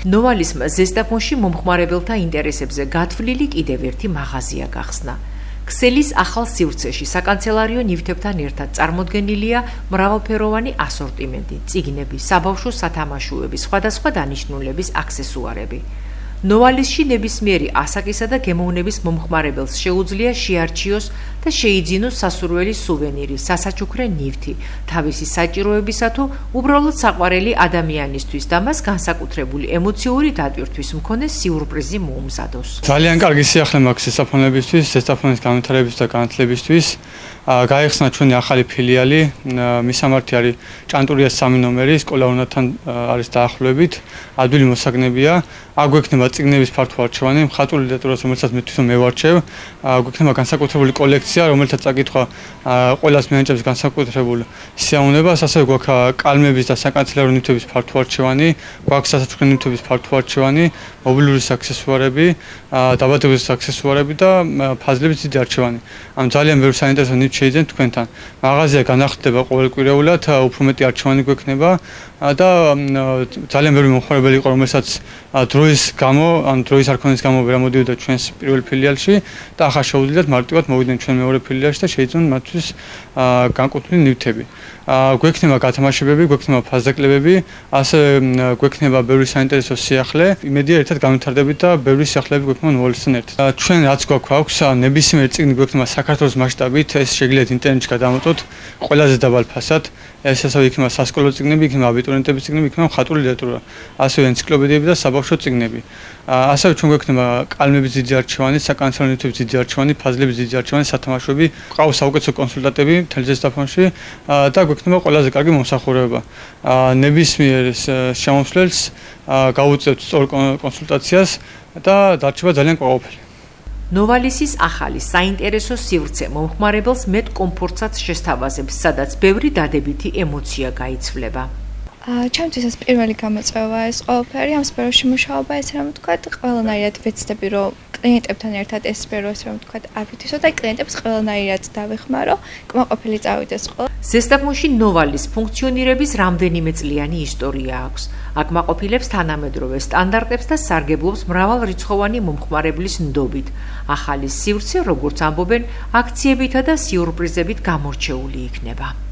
ნოვალისმა ზესტაფონში მომხმარებელთა ინტერესებზე გათვლილი კიდევ ერთი მაღაზია გახსნა. ქსელის ახალ სივრცეში საკანცელარიო ნივთებთან ერთად წარმოდგენილია მრავალფეროვანი ასორტიმენტი, წიგნები, საბავშვო სათამაშოები, სხვადასხვა დანიშნულების აქსესუარები. ნოვალისში ნებისმიერი ასაკისა და გემოვნების მომხმარებელს შეუძლია შეარჩიოს და შეიძინოს სასურველი სუვენირი, სასაჩუქრე ნივთი, თავისი საჭიროებისა თუ უბრალოდ საყვარელი ადამიანისთვის და მას განსაკუთრებული ემოციური დატვირთვის მქონე სიურპრიზი მოუმზადოს. ძალიან კარგი სიახლე მაქვს ზესტაფონებისთვის, ზესტაფონის განვითარებისთვის და განათლებისთვის. გაიხსნა ჩვენი ახალი ფილიალი, მისამართი არის ჭანტურიას 3 ნომერი, სკოლა უნათან არის დაახლოებით, ადვილი მოსაგნებია. აგვექნება წიგნების ფართო არჩევანი, მხატვრული ლიტერატურას, რომელსაც მე თვითონ მევარჩევ. აგვექნება განსაკუთრებული კოლექცია, რომელსაც წაკითხვა ყველას მიანიჭებს განსაკუთრებულ სიამოვნებას, ასევე გვაქვს კალმების და საკანცელარო ნივთების ფართო არჩევანი, გვაქვს სასაჩუქრე ნივთების ფართო არჩევანი, მობილური აქსესუარები, დაბადების აქსესუარები და ფაზლების დიდი არჩევანი. ანუ ძალიან ბევრი საინტერესო ნივთი შეიძლება თქვენთან. მაღაზია განახლდება ყოველკვირეულად, უფრო მეტი არჩევანი გვექნება და ძალიან ბევრი მომხმარებელი იყო, რომელსაც დროის გამო, ან დროის არქონის გამო ვერ ამოდიოდა ჩვენს პირველ ფილიალში და ახლა შეუძლიათ მარტივად მოვიდნენ ჩვენ მეორე ფილიალში და შეიძინონ მათთვის განკუთვნილი ნივთები. გვექნება გათამაშებები, გვექნება ფაზაკლებები, ასევე გვექნება ბევრი საინტერესო სიახლე. იმედია ერთად განვითარდებით და ბევრი სიახლეები გვექნება ნოვალისთან ერთად. ჩვენ რაც გვაქვს ნებისმიერი წიგნი გვექნება საქართველოს მასშტაბით, ეს შეგიძლიათ ინტერნეტში გადამოწოთ ყველაზე დაბალ ფასად. ეს ასევე იქნება სასკოლო წიგნები, იქნება აბიტურიენტების წიგნები, იქნება მხატვრული ლიტერატურა, ასევე ენციკლოპედიები და საბავშვო წიგნები. ასევე ჩვენ გვექნება კალმების დიდი არჩევანი, საკანცელარო ნივთების დიდი არჩევანი, ფაზლების დიდი არჩევანი, სათამაშოები, ყავს საუკეთესო კონსულტანტები მთელ ზესტაფონში და გვექნება ყველაზე კარგი მომსახურება. ნებისმიერ შემომსვლელს გავუწევთ სწორ კონსულტაციას და დარჩება ძალიან ყოველფერი. ნოვალისის ახალი საინტერესო სივრცე მომხმარებელს მეტ კომფორტსაც შესთავაზებს, სადაც ბევრი დადებითი ემოცია გაიცვლება. ჩემთვის ეს პირველი გამოწვევა ეს ყველაფერი, ამ სფეროში მუშაობა, ესე რომ ვთქვათ, ყველანაირად ვეცდები, რომ კლიენტებთან ერთად ეს სფერო, ესე რომ ვთქვათ, აფეთისო და კლიენტებს ყველანაირად დავეხმარო, კმაყოფილი წავიდეს ყველა. ზესტაფონში ნოვალის ფუნქციონირების რამდენიმე წლიანი ისტორია აქვს. აკმაყოფილებს თანამედროვე სტანდარტებს და სარგებლობს მრავალრიცხოვანი მომხმარებლის ნდობით. ახალი სივრცე, როგორც ამბობენ, აქციებითა და სიურპრიზებით გამორჩეული იქნება.